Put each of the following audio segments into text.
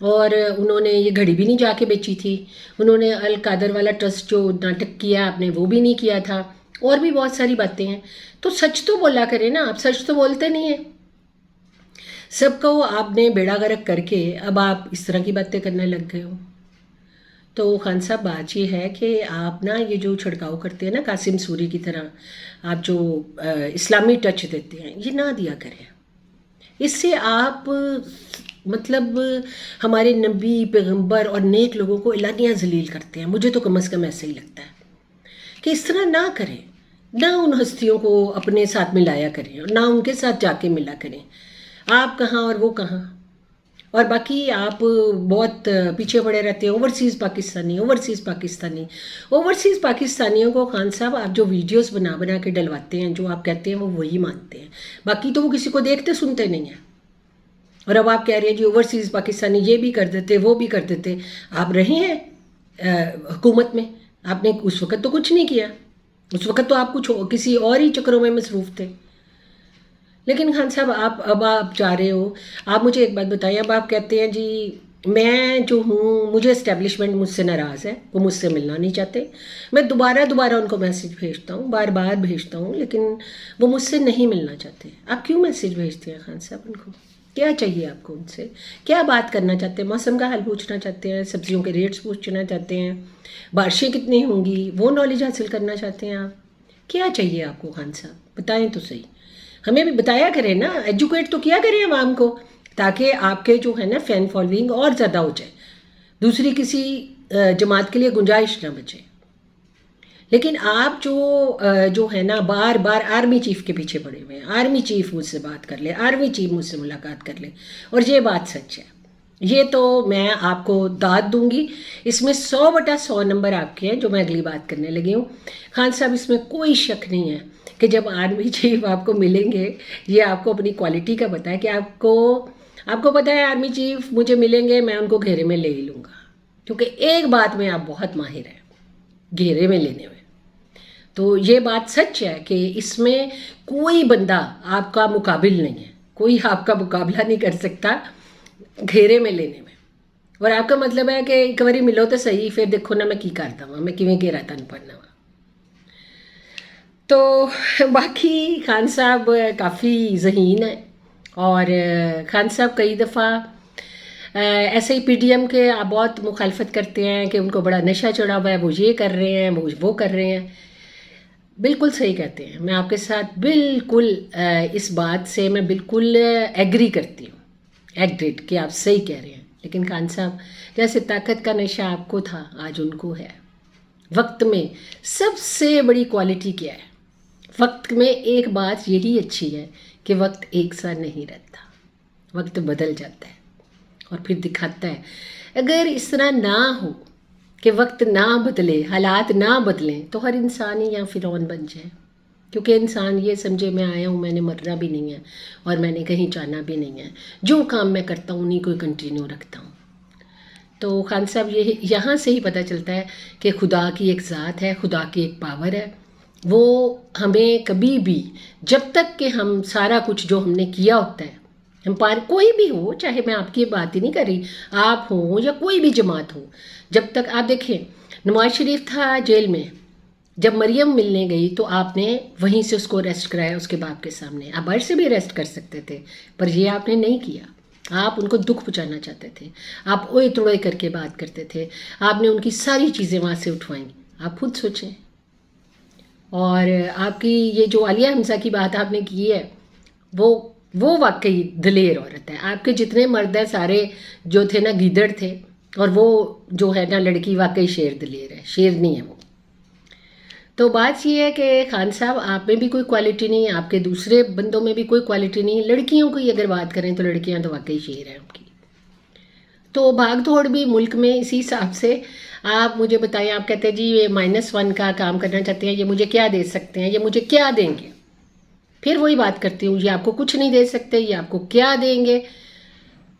اور انہوں نے یہ گھڑی بھی نہیں جا کے بیچی تھی، انہوں نے القادر والا ٹرسٹ جو ناٹک کیا آپ نے وہ بھی نہیں کیا تھا، اور بھی بہت ساری باتیں ہیں۔ تو سچ تو بولا کریں نا، آپ سچ تو بولتے نہیں ہیں، سب کو آپ نے بیڑا غرق کر کے اب آپ اس طرح کی باتیں کرنے لگ گئے ہو۔ تو خان صاحب بات یہ ہے کہ آپ نا یہ جو چھڑکاؤ کرتے ہیں نا قاسم سوری کی طرح، آپ جو اسلامی ٹچ دیتے ہیں یہ نہ دیا کریں، اس سے آپ مطلب ہمارے نبی پیغمبر اور نیک لوگوں کو اعلانیہ ذلیل کرتے ہیں۔ مجھے تو کم از کم ایسا ہی لگتا ہے کہ اس طرح نہ کریں، نہ ان ہستیوں کو اپنے ساتھ ملایا کریں اور نہ ان کے ساتھ جا کے ملا کریں، آپ کہاں اور وہ کہاں۔ اور باقی آپ بہت پیچھے پڑے رہتے ہیں، overseas Pakistani overseas Pakistani overseas پاکستانیوں کو خان صاحب آپ جو ویڈیوز بنا بنا کے ڈلواتے ہیں، جو آپ کہتے ہیں وہ وہی مانتے ہیں، باقی تو وہ کسی کو دیکھتے سنتے نہیں ہیں۔ اور اب آپ کہہ رہے ہیں جی اوورسیز پاکستانی یہ بھی کر دیتے وہ بھی کر دیتے، آپ رہے ہیں حکومت میں، آپ نے اس وقت تو کچھ نہیں کیا، اس وقت تو آپ کچھ کسی اور ہی چکروں میں مصروف تھے۔ لیکن خان صاحب اب آپ جا رہے ہو، آپ مجھے ایک بات بتائیں، اب آپ کہتے ہیں جی میں جو ہوں مجھے اسٹیبلشمنٹ مجھ سے ناراض ہے، وہ مجھ سے ملنا نہیں چاہتے، میں دوبارہ ان کو میسج بھیجتا ہوں، بار بار بھیجتا ہوں، لیکن وہ مجھ سے نہیں ملنا چاہتے۔ آپ کیوں میسج بھیجتے ہیں خان صاحب ان کو؟ کیا چاہیے آپ کو ان سے؟ کیا بات کرنا چاہتے ہیں؟ موسم کا حال پوچھنا چاہتے ہیں، سبزیوں کے ریٹس پوچھنا چاہتے ہیں، بارشیں کتنی ہوں گی وہ نالج حاصل کرنا چاہتے ہیں آپ؟ کیا چاہیے آپ کو خان صاحب؟ بتائیں تو صحیح، ہمیں بھی بتایا کریں نا، ایجوکیٹ تو کیا کریں عوام کو، تاکہ آپ کے جو ہے نا فین فالوئنگ اور زیادہ ہو جائے، دوسری کسی جماعت کے لیے گنجائش نہ بچے۔ لیکن آپ جو ہے نا بار بار آرمی چیف کے پیچھے پڑے ہوئے ہیں، آرمی چیف مجھ سے بات کر لے، آرمی چیف مجھ سے ملاقات کر لے، اور یہ بات سچ ہے، یہ تو میں آپ کو داد دوں گی، اس میں 100/100 نمبر آپ کے ہیں جو میں اگلی بات کرنے لگی ہوں۔ خان صاحب اس میں کوئی شک نہیں ہے کہ جب آرمی چیف آپ کو ملیں گے، یہ آپ کو اپنی کوالٹی کا پتہ ہے کہ آپ کو پتہ ہے آرمی چیف مجھے ملیں گے میں ان کو گھیرے میں لے ہی لوں گا، کیونکہ ایک بات میں آپ بہت ماہر ہیں، گھیرے میں لینے میں۔ تو یہ بات سچ ہے کہ اس میں کوئی بندہ آپ کا مقابل نہیں ہے، کوئی آپ کا مقابلہ نہیں کر سکتا گھیرے میں لینے میں۔ اور آپ کا مطلب ہے کہ ایک باری ملو تو صحیح، پھر دیکھو نا میں کی کرتا ہوں، میں کیویں گھیرا تن پڑنا وا۔ تو باقی خان صاحب کافی ذہین ہے، اور خان صاحب کئی دفعہ ایسے ہی پی ڈی ایم کے آپ بہت مخالفت کرتے ہیں کہ ان کو بڑا نشہ چڑھا ہوا ہے، وہ یہ کر رہے ہیں وہ کر رہے ہیں، بالکل صحیح کہتے ہیں، میں آپ کے ساتھ بالکل اس بات سے میں بالکل ایگری کرتی ہوں، ایگریڈ کہ آپ صحیح کہہ رہے ہیں۔ لیکن خان صاحب جیسے طاقت کا نشہ آپ کو تھا آج ان کو ہے۔ وقت میں سب سے بڑی کوالٹی کیا ہے؟ وقت میں ایک بات یہی اچھی ہے کہ وقت ایک سا نہیں رہتا، وقت بدل جاتا ہے اور پھر دکھاتا ہے۔ اگر اس طرح نہ ہو کہ وقت نہ بدلے، حالات نہ بدلیں، تو ہر انسان ہی یا فرعون بن جائے، کیونکہ انسان یہ سمجھے میں آیا ہوں، میں نے مرنا بھی نہیں ہے اور میں نے کہیں جانا بھی نہیں ہے، جو کام میں کرتا ہوں انہیں کو کنٹینیو رکھتا ہوں۔ تو خان صاحب یہ یہاں سے ہی پتہ چلتا ہے کہ خدا کی ایک ذات ہے، خدا کی ایک پاور ہے، وہ ہمیں کبھی بھی جب تک کہ ہم سارا کچھ جو ہم نے کیا ہوتا ہے، ہم کوئی بھی ہو، چاہے میں آپ کی بات ہی نہیں کر رہی، آپ ہوں یا کوئی بھی جماعت ہو، جب تک آپ دیکھیں نواز شریف تھا جیل میں، جب مریم ملنے گئی تو آپ نے وہیں سے اس کو اریسٹ کرایا اس کے باپ کے سامنے، آپ باہر سے بھی اریسٹ کر سکتے تھے، پر یہ آپ نے نہیں کیا، آپ ان کو دکھ پہنچانا چاہتے تھے، آپ اوئے توڑے کر کے بات کرتے تھے، آپ نے ان کی ساری چیزیں وہاں سے اٹھوائیں، آپ خود سوچیں۔ اور آپ کی یہ جو عالیہ حمزہ کی بات آپ نے کی ہے، وہ واقعی دلیر عورت ہے، آپ کے جتنے مرد ہیں سارے جو تھے نا گیدڑ تھے، اور وہ جو ہے نا لڑکی واقعی شیر دلیر ہے، شیرنی ہے وہ۔ تو بات یہ ہے کہ خان صاحب آپ میں بھی کوئی کوالٹی نہیں ہے، آپ کے دوسرے بندوں میں بھی کوئی کوالٹی نہیں ہے، لڑکیوں کی اگر بات کریں تو لڑکیاں تو واقعی شیر ہیں ان کی۔ تو بھاگ دوڑ بھی ملک میں اسی حساب سے، آپ مجھے بتائیں، آپ کہتے ہیں جی یہ -1 کا کام کرنا چاہتے ہیں، یہ مجھے کیا دے سکتے ہیں، یہ مجھے کیا دیں گے؟ پھر وہی بات کرتی ہوں، یہ آپ کو کچھ نہیں دے سکتے، یہ آپ کو کیا دیں گے؟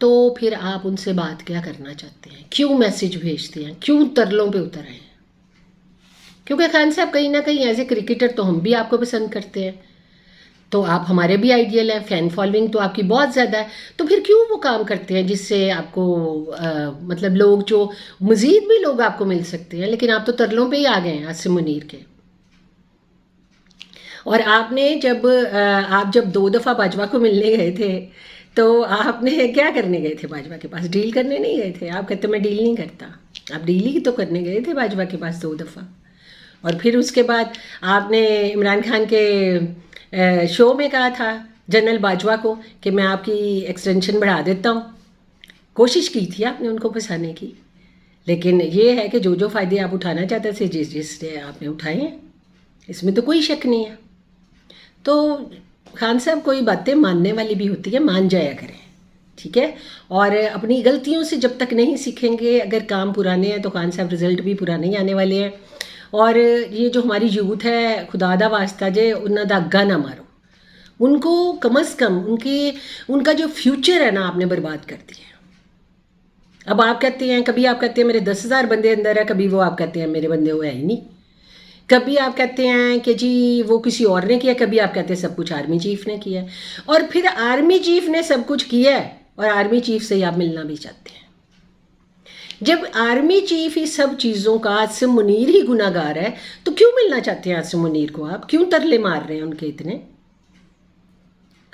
تو پھر آپ ان سے بات کیا کرنا چاہتے ہیں؟ کیوں میسج بھیجتے ہیں؟ کیوں ترلوں پہ اتر آئے ہیں؟ کیونکہ خان صاحب کہیں نہ کہیں ایز اے کرکٹر تو ہم بھی آپ کو پسند کرتے ہیں، تو آپ ہمارے بھی آئیڈیل ہیں، فین فالوئنگ تو آپ کی بہت زیادہ ہے، تو پھر کیوں وہ کام کرتے ہیں جس سے آپ کو مطلب لوگ جو مزید بھی لوگ آپ کو مل سکتے ہیں، لیکن آپ تو ترلوں پہ ہی آ گئے ہیں عاصم منیر کے. اور آپ نے جب 2 دفعہ باجوہ کو ملنے گئے تھے تو آپ نے کیا کرنے گئے تھے باجوہ کے پاس؟ ڈیل کرنے نہیں گئے تھے. آپ کہتے میں ڈیل نہیں کرتا، آپ ڈیل ہی تو کرنے گئے تھے باجوہ کے پاس 2 دفعہ. اور پھر اس کے بعد آپ نے عمران خان کے شو میں کہا تھا جنرل باجوہ کو کہ میں آپ کی ایکسٹینشن بڑھا دیتا ہوں. کوشش کی تھی آپ نے ان کو پھنسانے کی، لیکن یہ ہے کہ جو فائدے آپ اٹھانا چاہتے تھے جس سے آپ نے اٹھائے ہیں، اس میں تو کوئی شک نہیں ہے. تو خان صاحب کوئی باتیں ماننے والی بھی ہوتی ہے، مان جایا کریں، ٹھیک ہے. اور اپنی غلطیوں سے جب تک نہیں سیکھیں گے، اگر کام پرانے ہیں تو خان صاحب رزلٹ بھی پرانے ہی آنے والے ہیں. اور یہ جو ہماری یوتھ ہے، خدا دا واسطہ جے انہاں دا اگا نہ مارو، ان کو کم از کم ان کا جو فیوچر ہے نا آپ نے برباد کر دیا. اب آپ کہتے ہیں، کبھی آپ کہتے ہیں میرے 10,000 بندے اندر ہے، کبھی وہ آپ کہتے ہیں میرے بندے وہ ہے ہی نہیں. کبھی آپ کہتے ہیں کہ جی وہ کسی اور نے کیا، کبھی آپ کہتے ہیں سب کچھ آرمی چیف نے کیا ہے. اور پھر آرمی چیف نے سب کچھ کیا ہے اور آرمی چیف سے ہی آپ ملنا بھی چاہتے ہیں. جب آرمی چیف ہی سب چیزوں کا عاصم منیر ہی گناہ گار ہے تو کیوں ملنا چاہتے ہیں عاصم منیر کو؟ آپ کیوں ترلے مار رہے ہیں ان کے اتنے؟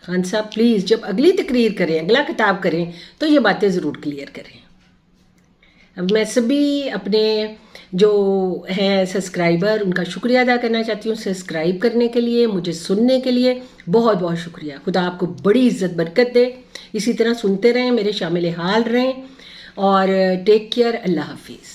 خان صاحب پلیز جب اگلی تقریر کریں، اگلا خطاب کریں تو یہ باتیں ضرور کلیئر کریں. اب میں سبھی اپنے جو ہیں سبسکرائبر ان کا شکریہ ادا کرنا چاہتی ہوں. سبسکرائب کرنے کے لیے، مجھے سننے کے لیے بہت بہت شکریہ. خدا آپ کو بڑی عزت برکت دے. اسی طرح سنتے رہیں، میرے شامل حال رہیں، اور ٹیک کیئر. اللہ حافظ.